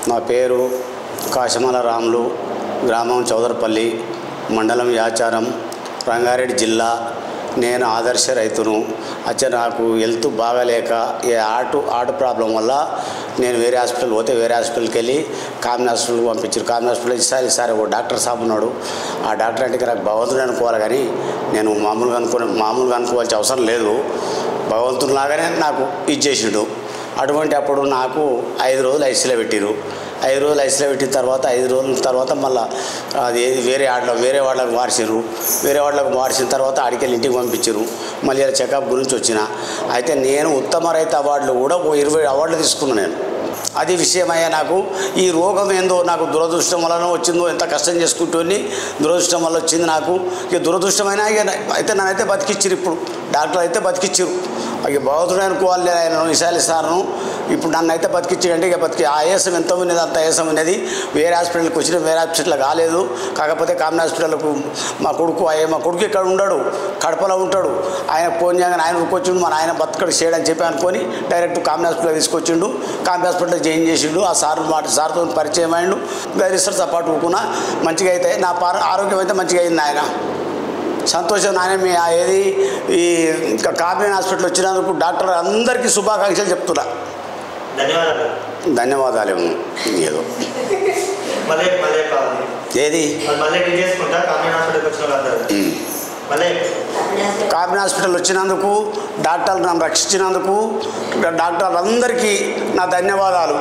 నా పేరు కాశమాల రాములు, గ్రామం చౌదరపల్లి, మండలం యాచారం, రంగారెడ్డి జిల్లా. నేను ఆదర్శ రైతును. నాకు హెల్త్ బాగాలేక ఈ హార్ట్ ప్రాబ్లం వల్ల నేను వేరే హాస్పిటల్ పోతే వేరే హాస్పిటల్కి వెళ్ళి కామిన్ హాస్పిటల్కి పంపించారు. కామిన్ హాస్పిటల్ ఈసారి ఒక డాక్టర్ సాబ్ ఉన్నాడు. ఆ డాక్టర్ అంటే నాకు భగవంతుడు అనుకోవాలి, కానీ నేను మామూలుగా అనుకోవాల్సిన అవసరం లేదు. భగవంతునిలాగానే నాకు ఇచ్చేసిండు. అటువంటి అప్పుడు నాకు 5 రోజులు ఐసీలో పెట్టిరు. 5 రోజులు ఐసీలో పెట్టిన తర్వాత 5 రోజుల తర్వాత మళ్ళీ అది వేరే వాళ్ళకి మార్చారు. వేరే వాళ్ళకి మార్చిన తర్వాత ఆడికెళ్ళి ఇంటికి పంపించారు. మళ్ళీ ఇలా చెకప్ గురించి వచ్చిన. అయితే నేను ఉత్తమ రైతు అవార్డులు కూడా 20 అవార్డులు తీసుకున్నాను నేను. అది విషయమయ్యా. నాకు ఈ రోగం ఏందో నాకు దురదృష్టం వలన వచ్చిందో, ఎంత కష్టం చేసుకుంటూని దురదృష్టం వల్ల వచ్చింది నాకు. ఇక దురదృష్టమైన అయితే నన్నైతే బతికిచ్చిరు. ఇప్పుడు డాక్టర్ అయితే బతికిచ్చిరు. ఇక భగవంతుడు అనుకోవాలి ఆయన విశాలి సార్ను. ఇప్పుడు నన్ను అయితే బతికిచ్చాడంటే ఇక ఆయాసం ఎంత ఉన్నది అంత ఆయాసం ఉన్నది. వేరే హాస్పిటల్కి వచ్చిన వేరే హాస్పిటల్ కాలేదు. కాకపోతే కామిన్ హాస్పిటల్కు మా కొడుకు ఇక్కడ ఉండడు, కడపలో ఉంటాడు. ఆయన ఫోన్ చేయగానే ఆయన ఉరికొచ్చిండు. మా ఆయన బతకడు చేయడని చెప్పి అనుకొని డైరెక్ట్ కామిన్ హాస్పిటల్ తీసుకొచ్చిండు. కామిన్ హాస్పిటల్ జాయిన్ చేసిండు. ఆ సార్తో పరిచయం అయ్యిండు. రిసర్చ్ సపోర్ట్ ఊకున్నా మంచిగా అయితే నా ఆరోగ్యం అయితే మంచిగా అయింది. ఆయన సంతోషం. నాయన ఏది ఈ కామిన్ హాస్పిటల్ వచ్చినందుకు డాక్టర్ అందరికీ శుభాకాంక్షలు చెప్తున్నా. ధన్యవాదాలు. ఏదో ఏది కామిన్ హాస్పిటల్ వచ్చినందుకు, డాక్టర్లు నన్ను రక్షించినందుకు డాక్టర్లందరికీ నా ధన్యవాదాలు.